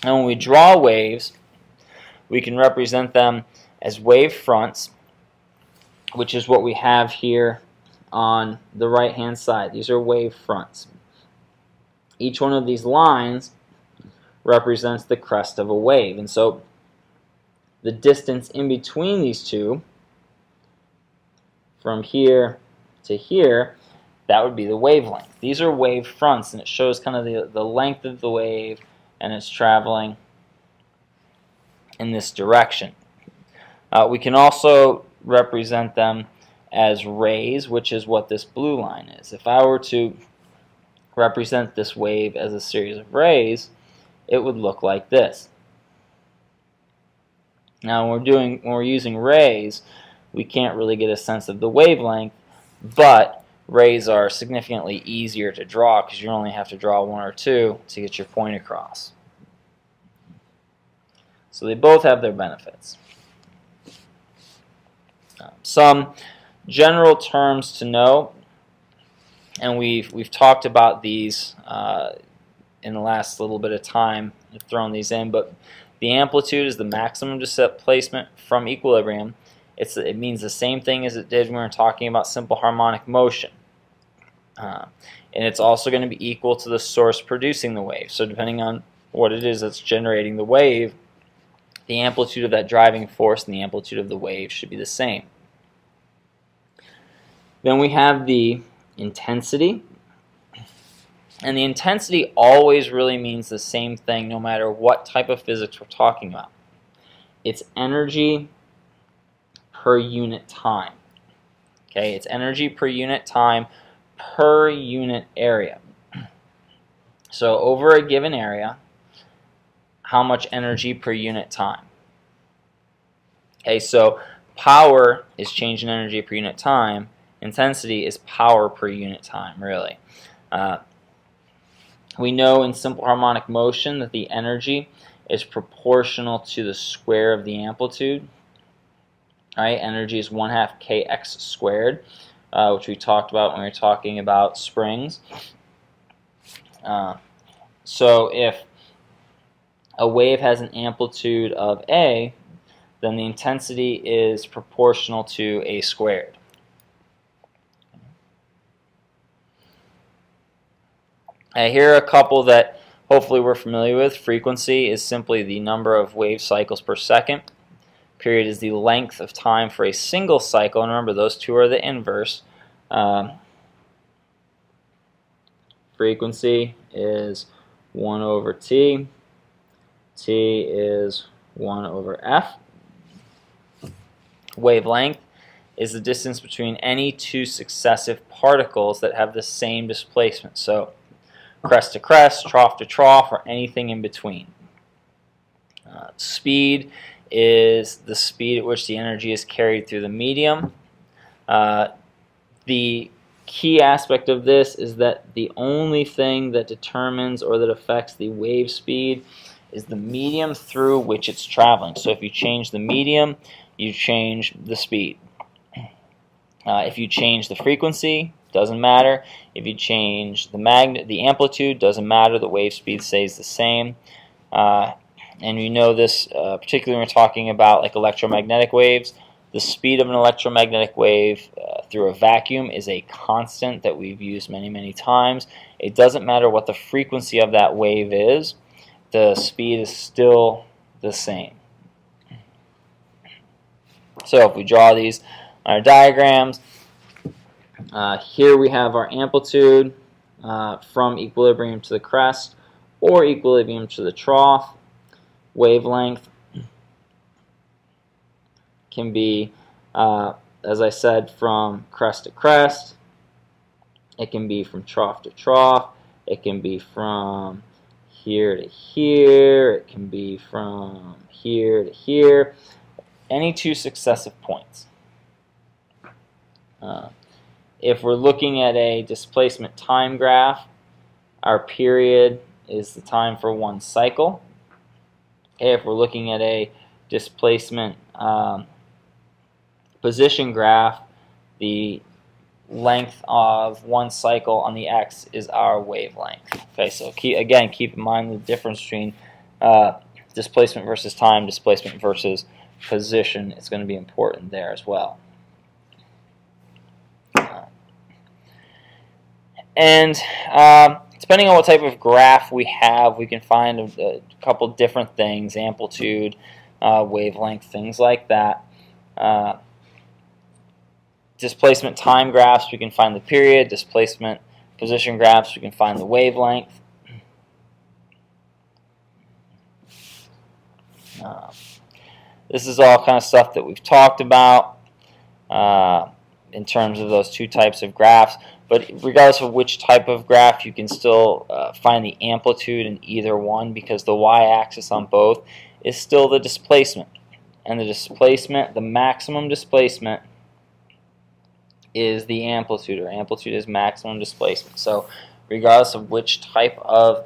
And when we draw waves, we can represent them as wave fronts, which is what we have here on the right-hand side. These are wave fronts. Each one of these lines represents the crest of a wave. And so the distance in between these two, from here to here, that would be the wavelength. These are wave fronts, and it shows kind of the length of the wave, and it's traveling in this direction. We can also represent them as rays, which is what this blue line is. If I were to represent this wave as a series of rays, it would look like this. Now when we're using rays, we can't really get a sense of the wavelength, but rays are significantly easier to draw because you only have to draw one or two to get your point across. So they both have their benefits. Some general terms to know, and we've talked about these in the last little bit of time. I've thrown these in, but the amplitude is the maximum displacement from equilibrium. It means the same thing as it did when we were talking about simple harmonic motion. And it's also going to be equal to the source producing the wave. So depending on what it is that's generating the wave, the amplitude of that driving force and the amplitude of the wave should be the same. Then we have the intensity. And the intensity always really means the same thing no matter what type of physics we're talking about. It's energy per unit time. Okay, it's energy per unit time per unit area. So over a given area, how much energy per unit time? Okay, so power is change in energy per unit time. Intensity is power per unit time, really. We know in simple harmonic motion that the energy is proportional to the square of the amplitude. All right, energy is 1/2 kx squared, which we talked about when we were talking about springs. So if a wave has an amplitude of a, then the intensity is proportional to a squared. Here are a couple that hopefully we're familiar with. Frequency is simply the number of wave cycles per second. Period is the length of time for a single cycle, and remember those two are the inverse. Frequency is 1 over t. T is 1 over f. Wavelength is the distance between any two successive particles that have the same displacement. So crest to crest, trough to trough, or anything in between. Speed is the speed at which the energy is carried through the medium. The key aspect of this is that the only thing that determines or that affects the wave speed is the medium through which it's traveling. So if you change the medium, you change the speed. If you change the frequency, doesn't matter. If you change the amplitude, doesn't matter. The wave speed stays the same. And you know this, particularly when we're talking about like electromagnetic waves. The speed of an electromagnetic wave through a vacuum is a constant that we've used many, many times. It doesn't matter what the frequency of that wave is. The speed is still the same. So if we draw these on our diagrams, here we have our amplitude from equilibrium to the crest or equilibrium to the trough. Wavelength can be, as I said, from crest to crest. It can be from trough to trough. It can be from here to here. It can be from here to here. Any two successive points. If we're looking at a displacement time graph, our period is the time for one cycle. If we're looking at a displacement position graph, the length of one cycle on the x is our wavelength. Okay, so keep in mind the difference between displacement versus time, displacement versus position is going to be important there as well. And depending on what type of graph we have, we can find a couple different things: amplitude, wavelength, things like that. Displacement time graphs, we can find the period. Displacement position graphs, we can find the wavelength. This is all kind of stuff that we've talked about in terms of those two types of graphs. But regardless of which type of graph, you can still find the amplitude in either one, because the y-axis on both is still the displacement. And the displacement, the maximum displacement, is the amplitude, or amplitude is maximum displacement. So regardless of which type of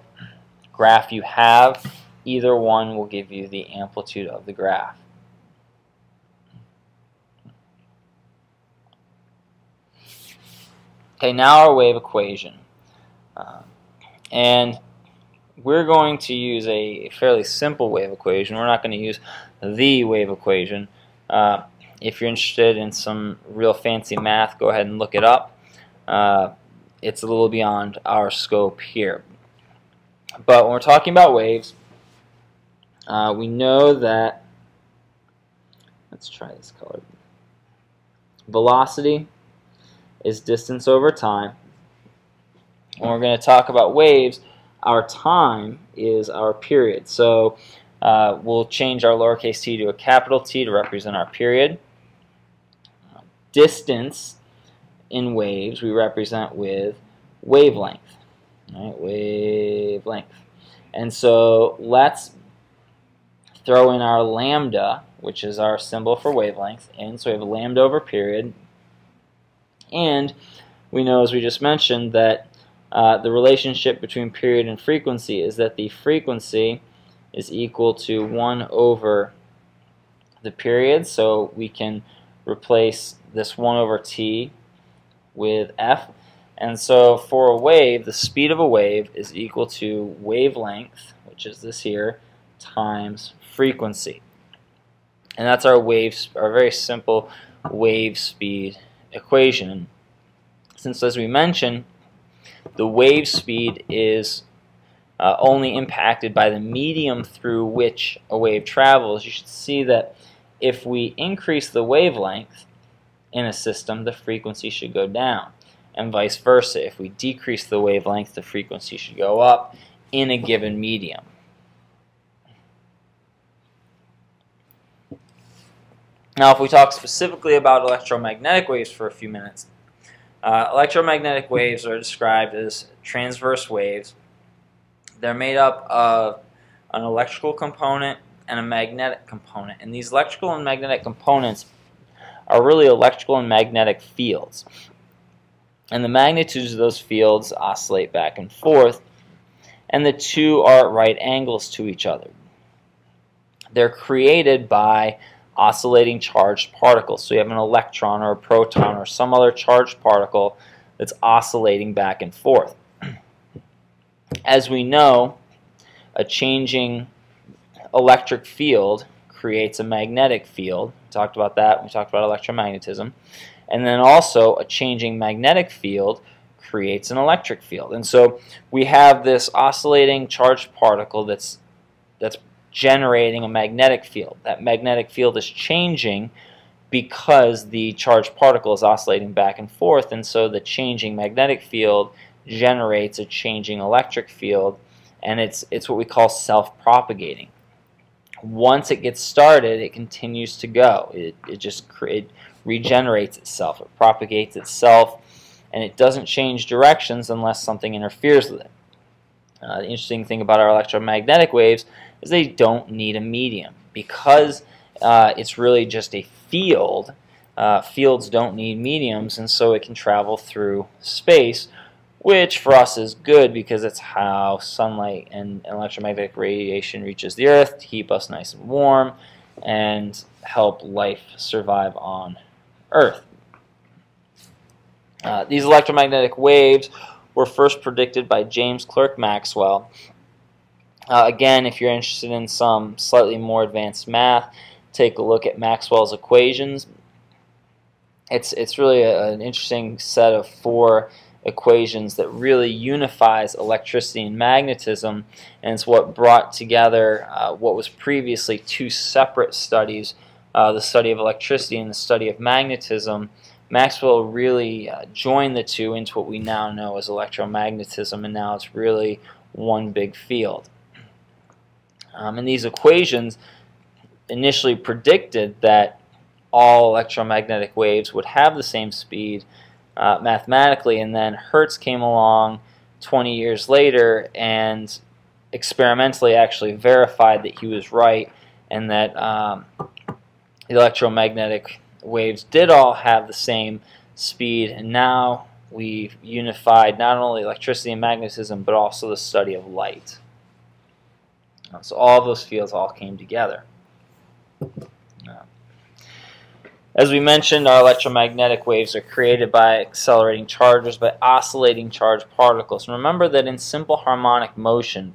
graph you have, either one will give you the amplitude of the graph. Okay, now our wave equation. And we're going to use a fairly simple wave equation. We're not going to use the wave equation. If you're interested in some real fancy math, go ahead and look it up. It's a little beyond our scope here. But when we're talking about waves, we know that, let's try this color, velocity is distance over time. When we're going to talk about waves, our time is our period. So we'll change our lowercase t to a capital T to represent our period. Distance in waves we represent with wavelength. Right? Wavelength. And so let's throw in our lambda, which is our symbol for wavelength, in. So we have a lambda over period. And we know, as we just mentioned, that the relationship between period and frequency is that the frequency is equal to 1 over the period. So we can replace this 1 over t with f. And so for a wave, the speed of a wave is equal to wavelength, which is this here, times frequency. And that's our very simple wave speed equation. Since, as we mentioned, the wave speed is only impacted by the medium through which a wave travels, you should see that if we increase the wavelength in a system, the frequency should go down, and vice versa. If we decrease the wavelength, the frequency should go up in a given medium. Now, if we talk specifically about electromagnetic waves for a few minutes, electromagnetic waves are described as transverse waves. They're made up of an electrical component and a magnetic component. And these electrical and magnetic components are really electrical and magnetic fields. And the magnitudes of those fields oscillate back and forth, and the two are at right angles to each other. They're created by oscillating charged particles. So you have an electron or a proton or some other charged particle that's oscillating back and forth. As we know, a changing electric field creates a magnetic field. We talked about that when we talked about electromagnetism. And then also a changing magnetic field creates an electric field. And so we have this oscillating charged particle that's generating a magnetic field. That magnetic field is changing because the charged particle is oscillating back and forth, and so the changing magnetic field generates a changing electric field, and it's what we call self-propagating. Once it gets started, it continues to go. It regenerates itself. It propagates itself, and it doesn't change directions unless something interferes with it. The interesting thing about our electromagnetic waves is they don't need a medium. Because it's really just a field, fields don't need mediums, and so it can travel through space, which for us is good because it's how sunlight and electromagnetic radiation reaches the Earth to keep us nice and warm and help life survive on Earth. These electromagnetic waves were first predicted by James Clerk Maxwell Again, if you're interested in some slightly more advanced math, take a look at Maxwell's equations. It's really an interesting set of 4 equations that really unifies electricity and magnetism, and it's what brought together what was previously 2 separate studies, the study of electricity and the study of magnetism. Maxwell really joined the 2 into what we now know as electromagnetism, and now it's really one big field. And these equations initially predicted that all electromagnetic waves would have the same speed mathematically, and then Hertz came along 20 years later and experimentally actually verified that he was right, and that the electromagnetic waves did all have the same speed, and now we've unified not only electricity and magnetism but also the study of light. So all of those fields all came together. As we mentioned, our electromagnetic waves are created by accelerating charges, by oscillating charged particles. And remember that in simple harmonic motion,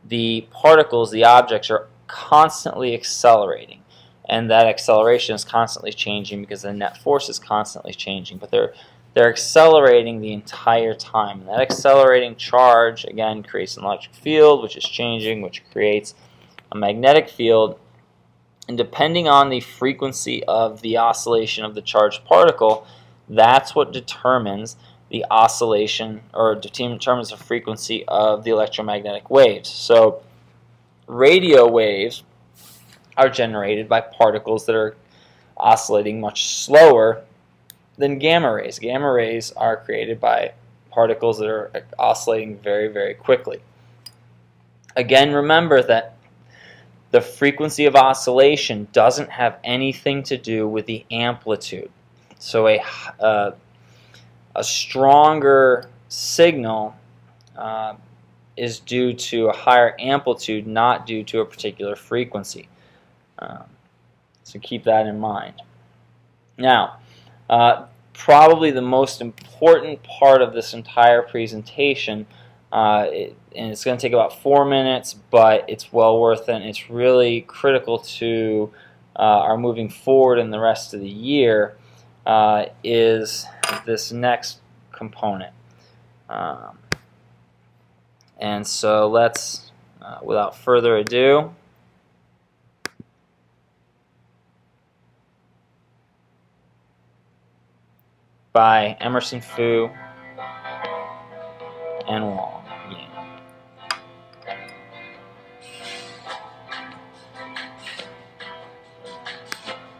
the particles, the objects, are constantly accelerating. And that acceleration is constantly changing because the net force is constantly changing. But they're accelerating the entire time. And that accelerating charge, again, creates an electric field, which is changing, which creates a magnetic field. And depending on the frequency of the oscillation of the charged particle, that's what determines the oscillation, or determines the frequency of the electromagnetic waves. So radio waves are generated by particles that are oscillating much slower than gamma rays. Gamma rays are created by particles that are oscillating very, very quickly. Again, remember that the frequency of oscillation doesn't have anything to do with the amplitude. So a stronger signal is due to a higher amplitude, not due to a particular frequency. So keep that in mind. Now, probably the most important part of this entire presentation, and it's going to take about 4 minutes, but it's well worth it, and it's really critical to our moving forward in the rest of the year, is this next component. And so let's, without further ado, by Emerson, Fu, and Wong.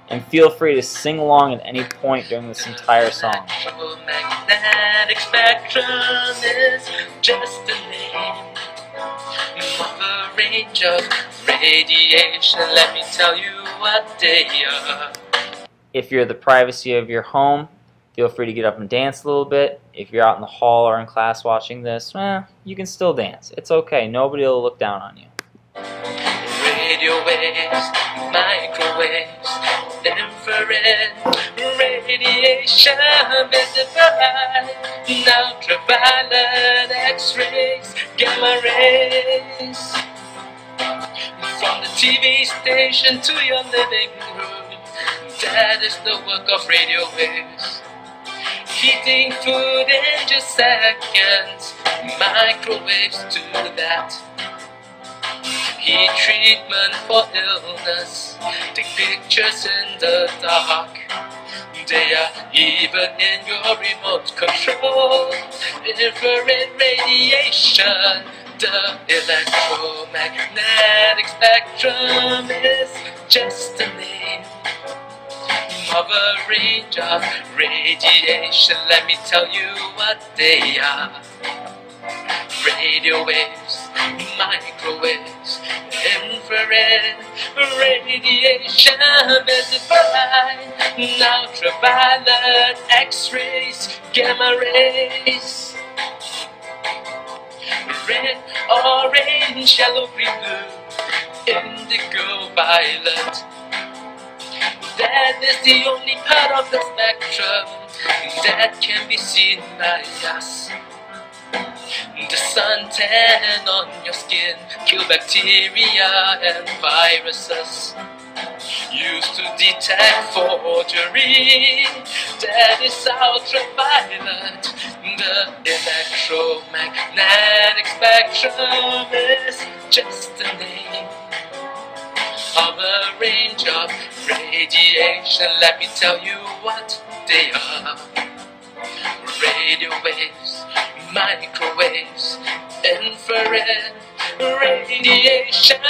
And feel free to sing along at any point during this entire song. Magnetic spectrum is just a name of a range of radiation. Let me tell you what they are. If you're at the privacy of your home, feel free to get up and dance a little bit. If you're out in the hall or in class watching this, you can still dance. It's okay. Nobody will look down on you. Radio waves, microwaves, infrared radiation, visible, ultraviolet, X-rays, gamma rays. From the TV station to your living room, that is the work of radio waves. Heating food in just seconds, microwaves do that. Heat treatment for illness, take pictures in the dark. They are even in your remote control. Infrared radiation, the electromagnetic spectrum is just a name of a range of radiation. Let me tell you what they are. Radio waves, microwaves, infrared radiation, visible, ultraviolet, X-rays, gamma rays. Red, orange, yellow, green, blue, indigo, violet. That is the only part of the spectrum that can be seen by us. The suntan on your skin kill bacteria and viruses. Used to detect forgery, that is ultraviolet. The electromagnetic spectrum is just a name of a range of radiation. Let me tell you what they are. Radio waves, microwaves, infrared radiation,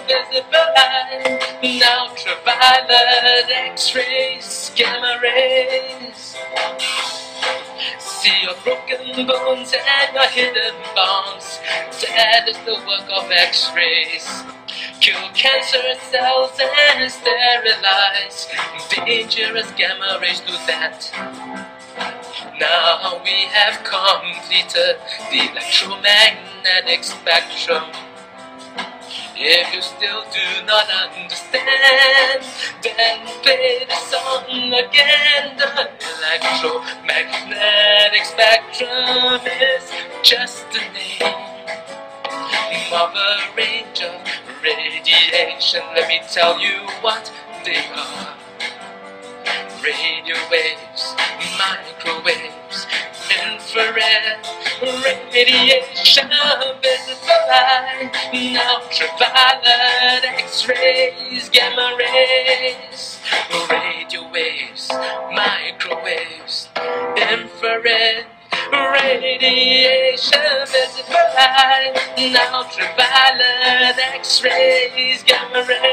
visible light, ultraviolet, X-rays, gamma rays. See your broken bones and your hidden bombs. That is the work of X-rays. Kill cancer cells and sterilize. Dangerous gamma rays do that. Now we have completed the electromagnetic spectrum. If you still do not understand, then play the song again. The electromagnetic spectrum is just a name of a range of radiation. Let me tell you what they are. Radio waves, microwaves, infrared radiation, visible light, ultraviolet, X-rays, gamma rays. Radio waves, microwaves, infrared radiation, visible light, ultraviolet, X-rays, gamma rays.